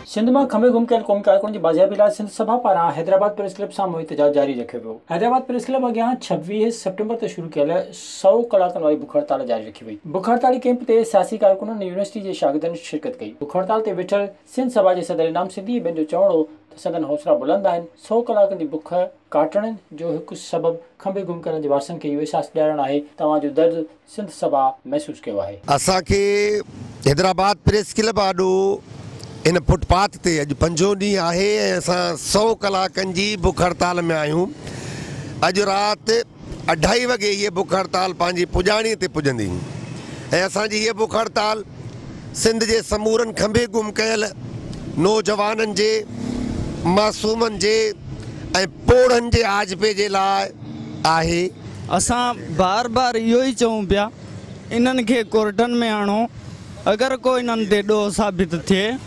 सिंध में खंबे गुम कयल क़ौमी कारकुन की बाज़ियाबी लाइ सिंध सभा पारां हैदराबाद प्रेस क्लब साम्हूं एहतजाज जारी रखियो वियो। हैदराबाद प्रेस क्लब अॻियां 26 सितंबर ते शुरू कयल 100 कलाकनि वारी बुख हड़ताल जारी रखी वई। बुख हड़ताली कैंप ते सियासी कारकुननि ऐं यूनिवर्सिटी जे शागिर्दनि शिरकत कई। बुख हड़ताल ते वेठल सिंध सभा जे सदर इनाम सिंधी ॿिनि जो चवणो हो त संदन हौसला बुलंद आहिनि। 100 कलाकनि जी बुख काटण जो हिकु सबबु खंबे गुम करण जे वारसनि खे इहो अहसासु ॾियारणु आहे तव्हांजो दर्द सिंध सभा महसूस कयो आहे। असांखे हैदराबाद प्रेस क्लब आॾो इन फुटपाथ ते अॼु 5 ॾींहुं आहे ऐं असां 100 कलाकनि जी बुख हड़ताल में आहियूं। अॼु राति 2:30 वॻे हीअ बुख हड़ताल पंहिंजी पुॼाणीअ ते पुॼंदी ऐं असांजी हीअ बुख हड़ताल सिंध जे समूरनि खंबे गुम कयल नौजवाननि जे मासूमनि जे ऐं पोड़नि जे आजपे जे लाइ आहे। असां बार बार इहो ई चऊं पिया इन्हनि खे कोर्टनि में आणो। अगरि को इन्हनि ते ॾोह साबित थिए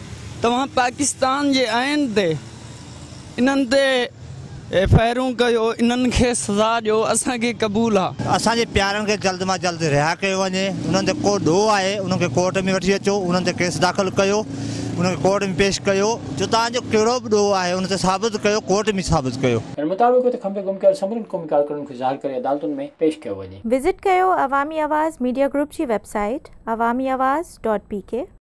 तव्हां पाकिस्तान जे आइन ते इन्हनि ते एफआईआरूं कयो, इन्हनि खे सज़ा ॾियो, असांखे क़बूल आहे। असांजे प्यारनि खे जल्द मां जल्द रिहा कयो वञे। उन्हनि ते को ॾोह आहे उन्हनि खे कोर्ट में वठी अचो, उन्हनि ते केस दाख़िल कयो, उन्हनि खे कोर्ट में पेश कयो। जो तव्हांजो कहिड़ो बि ॾोह आहे उन ते साबित कयो, कोर्ट में साबित कयो। इन मुताबिक़ खंबे गुम कयल समूरनि क़ौमी कारकुननि खे ज़ाहिर करे अदालतुनि में पेश कयो वञे। विज़िट कयो अवामी आवाज़ मीडिया ग्रुप जी वेबसाइट awamiawaz.pk